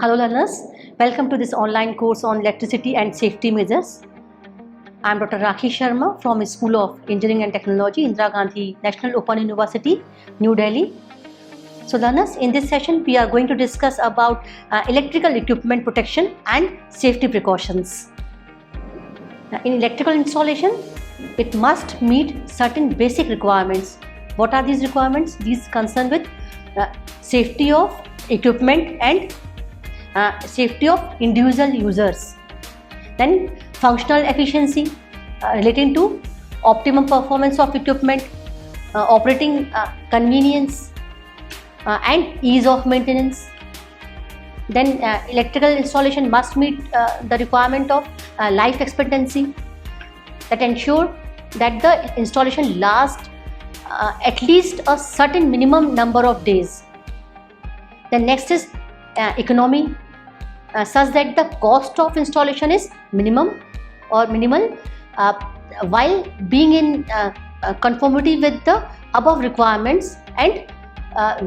Hello learners, welcome to this online course on electricity and safety measures. I am Dr. Rakhi Sharma from School of Engineering and Technology, Indira Gandhi National Open University, New Delhi. So learners, in this session we are going to discuss about electrical equipment protection and safety precautions. In electrical installation, it must meet certain basic requirements. What are these requirements? These concern with safety of equipment and safety of individual users. Then functional efficiency relating to optimum performance of equipment, operating convenience and ease of maintenance. Then electrical installation must meet the requirement of life expectancy that ensure that the installation lasts at least a certain minimum number of days. Then next is economy, such that the cost of installation is minimum or minimal while being in conformity with the above requirements and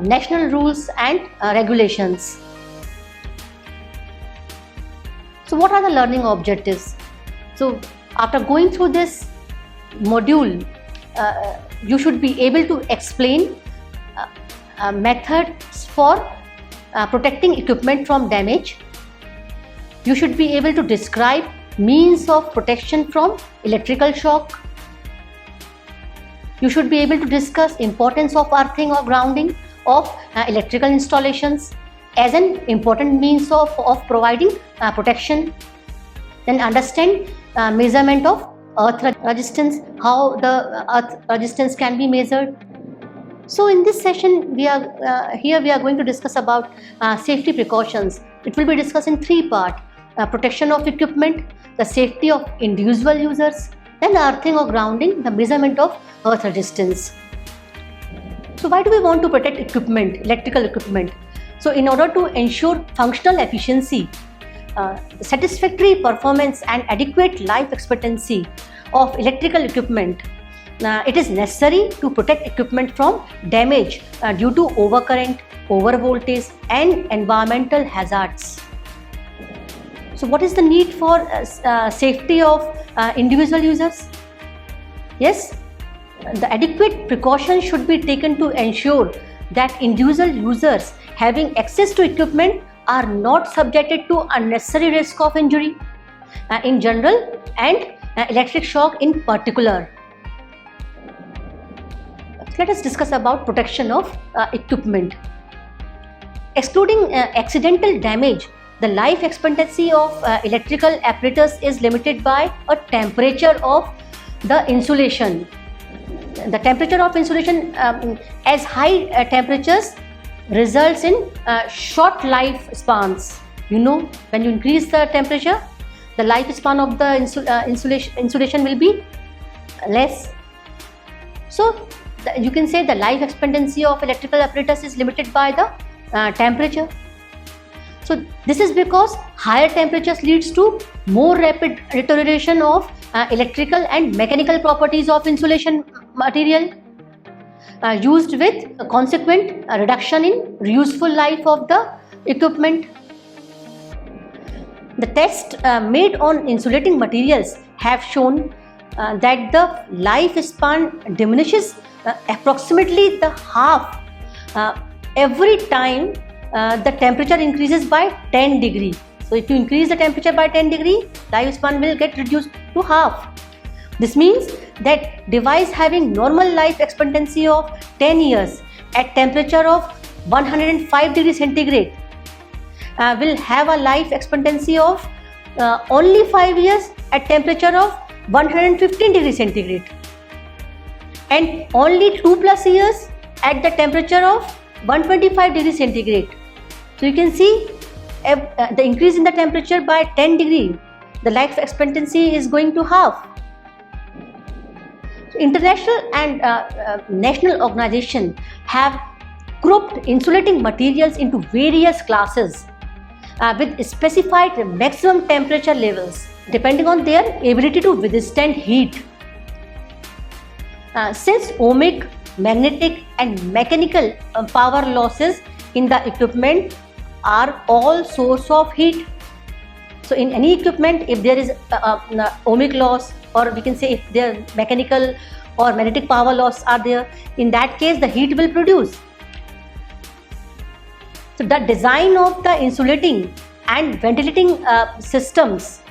national rules and regulations. So what are the learning objectives? So after going through this module, you should be able to explain methods for protecting equipment from damage. You should be able to describe means of protection from electrical shock. You should be able to discuss importance of earthing or grounding of electrical installations as an important means of providing protection. Then understand measurement of earth resistance, how the earth resistance can be measured. So in this session, we are going to discuss about safety precautions. It will be discussed in three parts: protection of equipment, the safety of individual users, then the earthing or grounding, the measurement of earth resistance. So why do we want to protect equipment, electrical equipment? So in order to ensure functional efficiency, satisfactory performance and adequate life expectancy of electrical equipment, it is necessary to protect equipment from damage due to overcurrent, overvoltage and environmental hazards. So what is the need for safety of individual users? Yes, the adequate precautions should be taken to ensure that individual users having access to equipment are not subjected to unnecessary risk of injury in general and electric shock in particular. Let us discuss about protection of equipment. Excluding accidental damage, the life expectancy of electrical apparatus is limited by a temperature of the insulation. The temperature of insulation, as high temperatures results in short life spans. You know, when you increase the temperature, the lifespan of the insulation will be less. So you can say the life expectancy of electrical apparatus is limited by the temperature. So this is because higher temperatures leads to more rapid deterioration of electrical and mechanical properties of insulation material used, with a consequent reduction in useful life of the equipment. The tests made on insulating materials have shown that the lifespan diminishes approximately the half every time the temperature increases by 10 degrees. So if you increase the temperature by 10 degrees, lifespan will get reduced to half. This means that device having normal life expectancy of 10 years at temperature of 105 degrees centigrade will have a life expectancy of only 5 years at temperature of 115 degrees centigrade, and only 2+ years at the temperature of 125 degrees centigrade. So you can see the increase in the temperature by 10 degrees, the life expectancy is going to half. So international and national organizations have grouped insulating materials into various classes with specified maximum temperature levels depending on their ability to withstand heat. Since ohmic, magnetic and mechanical power losses in the equipment are all source of heat. So in any equipment, if there is ohmic loss, or we can say if there mechanical or magnetic power loss are there, in that case the heat will produce. So the design of the insulating and ventilating systems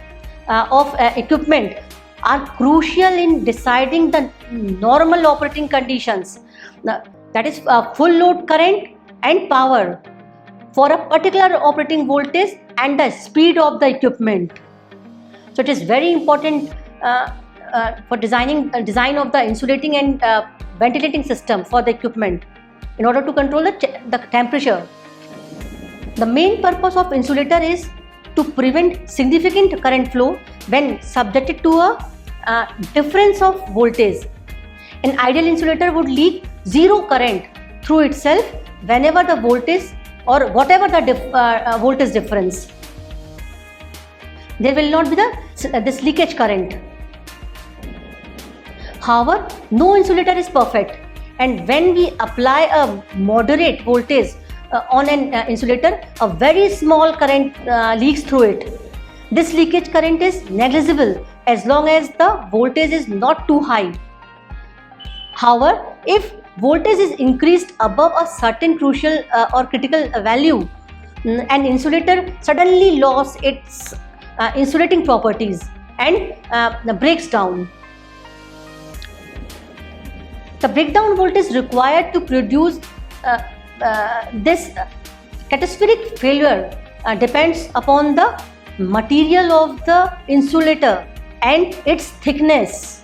of equipment are crucial in deciding the normal operating conditions, that is full load current and power for a particular operating voltage and the speed of the equipment. So it is very important for design of the insulating and ventilating system for the equipment in order to control the temperature. The main purpose of insulator is to prevent significant current flow when subjected to a difference of voltage. An ideal insulator would leak zero current through itself whenever the voltage or whatever the voltage difference. There will not be this leakage current. However, no insulator is perfect, and when we apply a moderate voltage on an insulator, a very small current leaks through it. This leakage current is negligible as long as the voltage is not too high. However, if voltage is increased above a certain crucial or critical value, an insulator suddenly loses its insulating properties and breaks down. The breakdown voltage required to produce this catastrophic failure depends upon the material of the insulator and its thickness.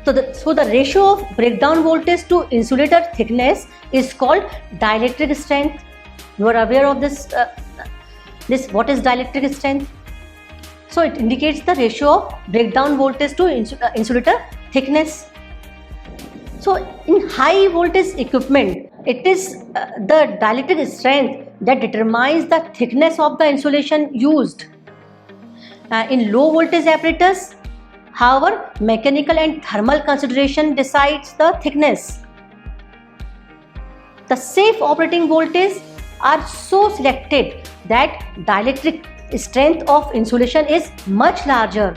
So the ratio of breakdown voltage to insulator thickness is called dielectric strength. You are aware of this. What is dielectric strength? So it indicates the ratio of breakdown voltage to insulator thickness. So in high voltage equipment, it is the dielectric strength that determines the thickness of the insulation used. In low voltage apparatus, however, mechanical and thermal consideration decides the thickness. The safe operating voltage are so selected that dielectric strength of insulation is much larger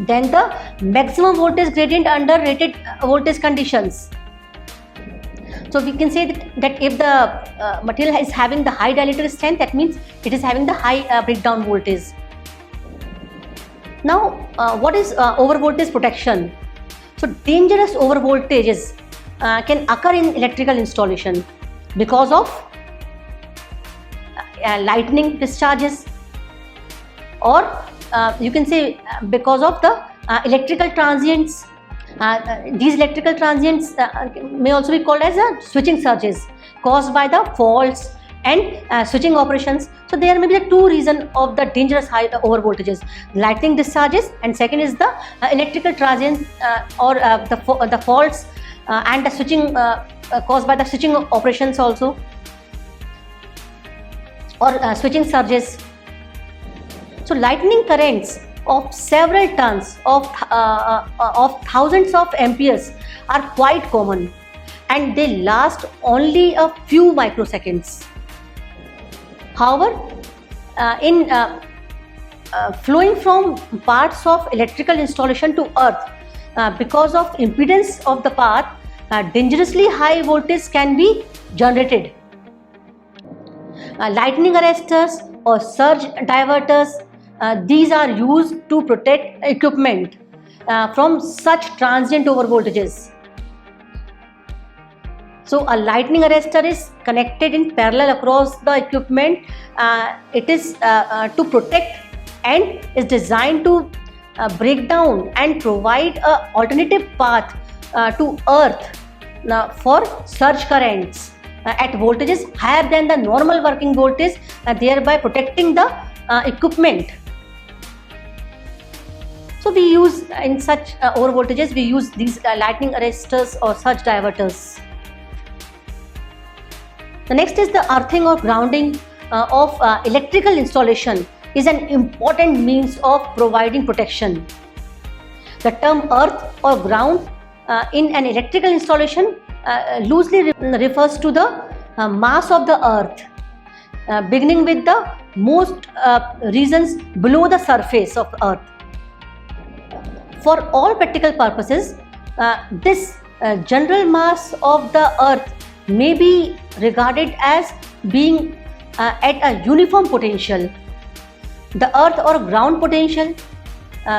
than the maximum voltage gradient under rated voltage conditions. So we can say that if the material is having the high dielectric strength, that means it is having the high breakdown voltage. Now, what is overvoltage protection? So dangerous overvoltages can occur in electrical installation because of lightning discharges, or you can say because of the electrical transients. These electrical transients may also be called as switching surges caused by the faults and switching operations. So there may be the two reasons of the dangerous high overvoltages: lightning discharges, and second is the electrical transients or the faults and the switching caused by the switching operations also, or switching surges. So lightning currents of several tons of thousands of amperes are quite common, and they last only a few microseconds. However, in flowing from parts of electrical installation to earth, because of impedance of the path, dangerously high voltage can be generated. Lightning arresters or surge diverters, these are used to protect equipment from such transient overvoltages. So a lightning arrestor is connected in parallel across the equipment. It is to protect and is designed to break down and provide an alternative path to earth for surge currents at voltages higher than the normal working voltage, thereby protecting the equipment. So we use, in such overvoltages, we use these lightning arresters or surge diverters. The next is the earthing or grounding of electrical installation is an important means of providing protection. The term earth or ground in an electrical installation loosely refers to the mass of the earth, beginning with the most regions below the surface of earth. For all practical purposes, this general mass of the earth may be regarded as being at a uniform potential. The earth or ground potential,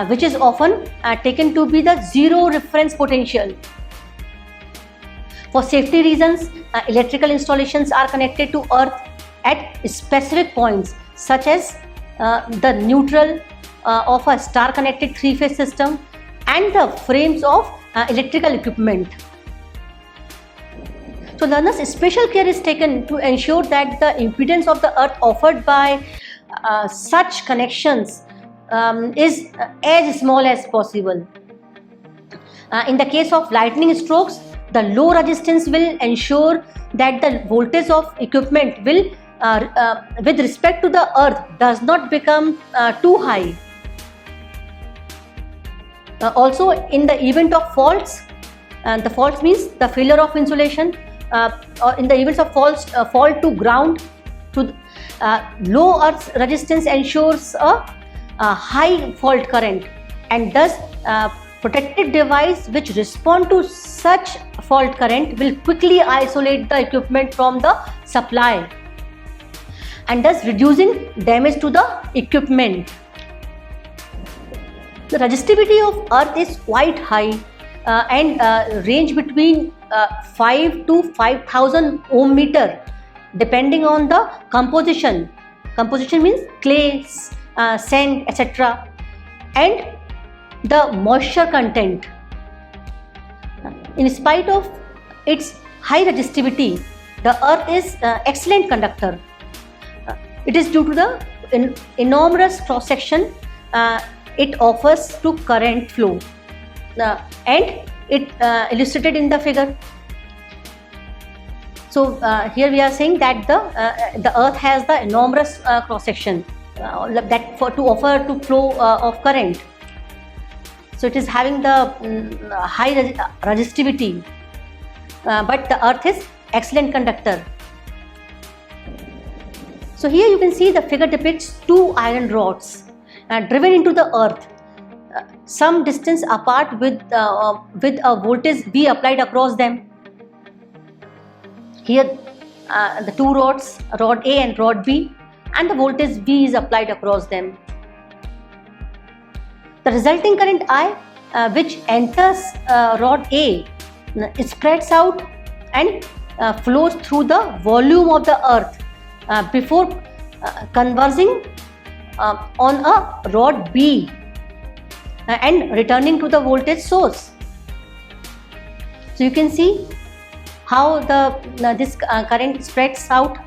which is often taken to be the zero reference potential. For safety reasons, electrical installations are connected to earth at specific points, such as the neutral of a star connected three-phase system and the frames of electrical equipment. So learners, special care is taken to ensure that the impedance of the earth offered by such connections is as small as possible. In the case of lightning strokes, the low resistance will ensure that the voltage of equipment will with respect to the earth does not become too high. Also, in the event of faults, the faults means the failure of insulation, or in the events of fall to ground, to low earth resistance ensures a high fault current, and thus protective device which respond to such fault current will quickly isolate the equipment from the supply, and thus reducing damage to the equipment. The resistivity of earth is quite high and range between 5 to 5000 ohm meter, depending on the composition. Composition means clay, sand, etc., and the moisture content. In spite of its high resistivity, the earth is excellent conductor. It is due to the enormous cross section it offers to current flow, and it illustrated in the figure. So here we are saying that the earth has the enormous cross section that to offer to flow of current. So it is having the high resistivity, but the earth is excellent conductor. So here you can see the figure depicts two iron rods driven into the earth some distance apart with a voltage V applied across them. Here the two rods, rod A and rod B, and the voltage V is applied across them. The resulting current I, which enters rod A, spreads out and flows through the volume of the earth before converging on a rod B and returning to the voltage source. So you can see how this current spreads out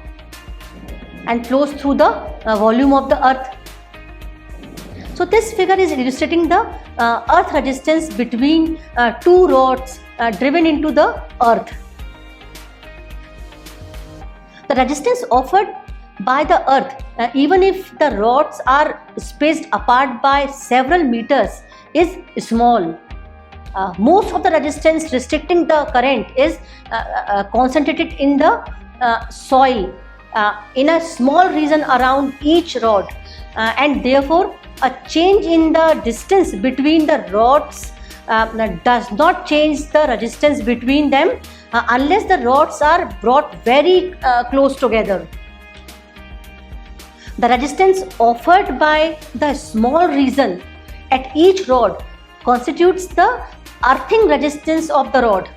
and flows through the volume of the earth. So this figure is illustrating the earth resistance between two rods driven into the earth. The resistance offered by the earth, even if the rods are spaced apart by several meters, is small. Most of the resistance restricting the current is concentrated in the soil in a small region around each rod, and therefore a change in the distance between the rods does not change the resistance between them unless the rods are brought very close together. The resistance offered by the small region at each rod constitutes the earthing resistance of the rod.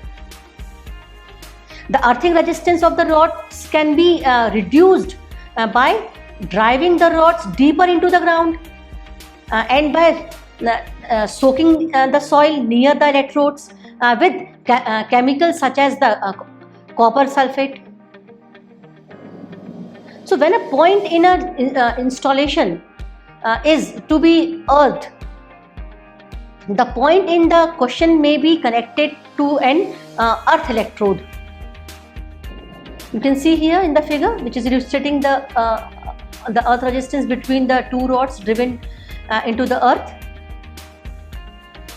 The earthing resistance of the rods can be reduced by driving the rods deeper into the ground and by soaking the soil near the electrodes with chemicals such as the copper sulfate. So when a point in an installation is to be earthed, the point in the question may be connected to an earth electrode. You can see here in the figure, which is illustrating the earth resistance between the two rods driven into the earth.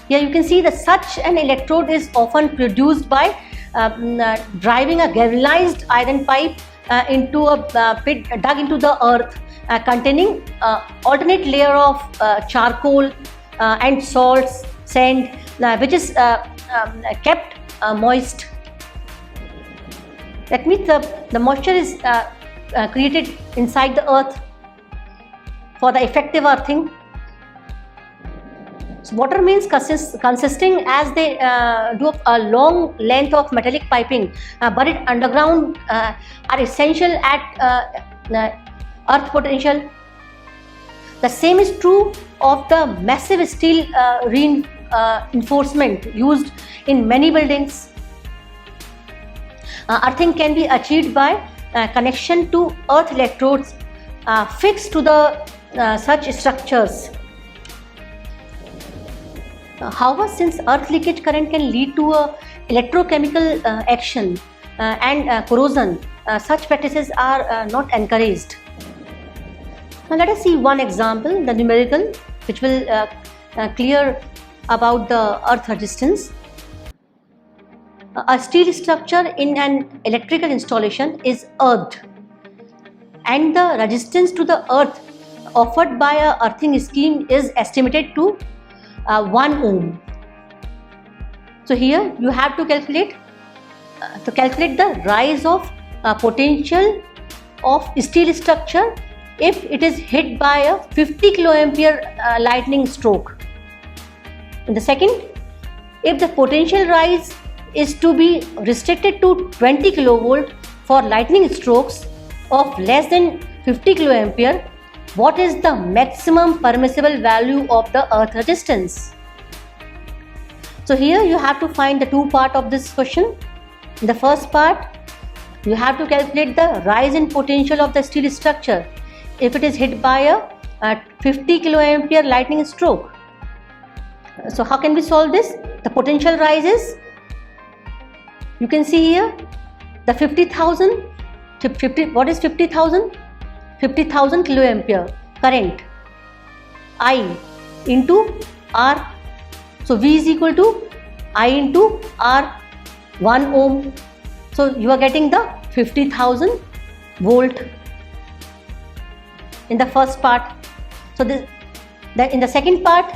Here you can see that such an electrode is often produced by driving a galvanized iron pipe into a pit dug into the earth containing alternate layer of charcoal and salts, sand, which is kept moist. That means the moisture is created inside the earth for the effective earthing. So water mains consisting as they do of a long length of metallic piping buried underground are essential at earth potential. The same is true of the massive steel reinforcement used in many buildings. Earthing can be achieved by connection to earth electrodes fixed to the such structures. However, since earth leakage current can lead to electrochemical action and corrosion, such practices are not encouraged. Now let us see one example, the numerical, which will clear about the earth resistance. A steel structure in an electrical installation is earthed, and the resistance to the earth offered by a earthing scheme is estimated to 1 ohm. So here you have to calculate the rise of potential of steel structure if it is hit by a 50 kiloampere lightning stroke. In the second, if the potential rise is to be restricted to 20 kilovolt for lightning strokes of less than 50 kiloampere, what is the maximum permissible value of the earth resistance? So here you have to find the two parts of this question. In the first part, you have to calculate the rise in potential of the steel structure if it is hit by a 50 kiloampere lightning stroke. So how can we solve this? The potential rise is, you can see here, the 50,000, what is 50,000? 50,000 kiloampere current, I into R. So V is equal to I into R, 1 ohm. So you are getting the 50,000 volt in the first part. So in the second part,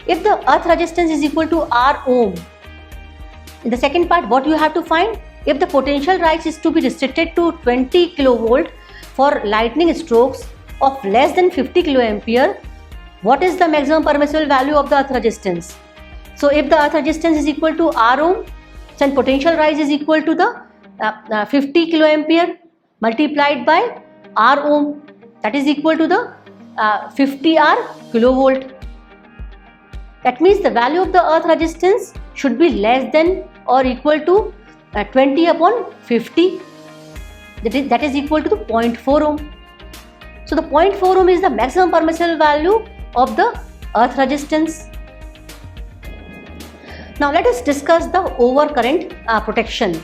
if the earth resistance is equal to R ohm, in the second part, what you have to find? If the potential rise is to be restricted to 20 kilovolt for lightning strokes of less than 50 kiloampere, what is the maximum permissible value of the earth resistance? So if the earth resistance is equal to R ohm, then potential rise is equal to the 50 kiloampere multiplied by R ohm, that is equal to the 50R kilovolt. That means the value of the earth resistance should be less than or equal to 20 upon 50, that is equal to the 0.4 ohm. So the 0.4 ohm is the maximum permissible value of the earth resistance. Now let us discuss the overcurrent protection.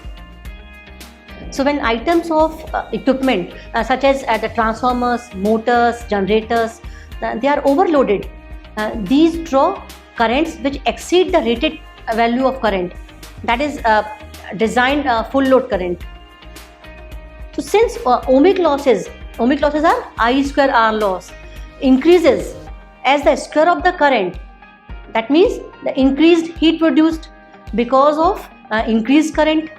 So when items of equipment such as the transformers, motors, generators, they are overloaded, these draw currents which exceed the rated value of current, that is designed full load current. So since ohmic losses are I square R loss, increases as the square of the current, that means the increased heat produced because of increased current,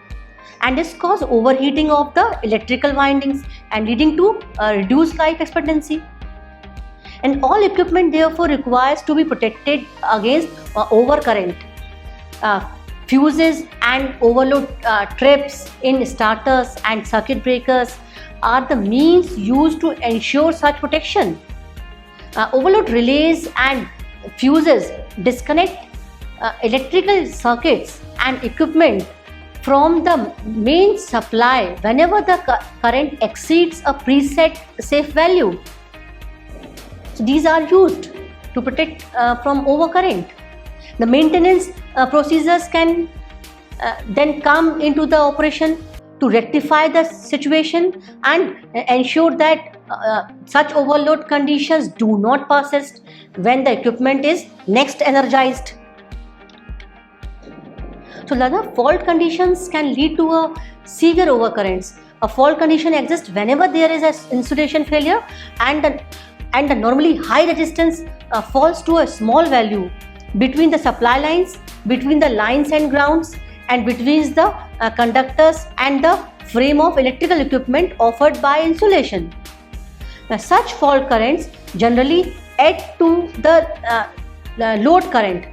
and this cause overheating of the electrical windings and leading to reduced life expectancy. And all equipment therefore requires to be protected against overcurrent. Fuses and overload trips in starters and circuit breakers are the means used to ensure such protection. Overload relays and fuses disconnect electrical circuits and equipment from the main supply whenever the current exceeds a preset safe value. So these are used to protect from overcurrent. The maintenance procedures can then come into the operation to rectify the situation and ensure that such overload conditions do not persist when the equipment is next energized. So the fault conditions can lead to a severe overcurrents. A fault condition exists whenever there is an insulation failure and the normally high resistance falls to a small value between the supply lines, between the lines and grounds, and between the conductors and the frame of electrical equipment offered by insulation. Now, such fault currents generally add to the load current,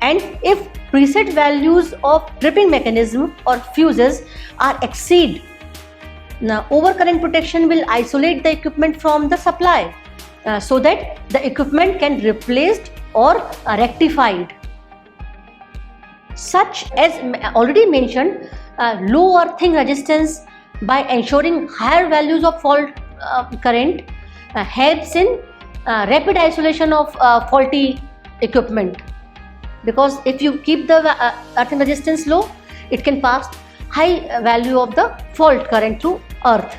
and if preset values of tripping mechanism or fuses are exceed, now overcurrent protection will isolate the equipment from the supply so that the equipment can be replaced or rectified. Such as already mentioned, low earthing resistance by ensuring higher values of fault current helps in rapid isolation of faulty equipment, because if you keep the earthing resistance low, it can pass high value of the fault current through earth.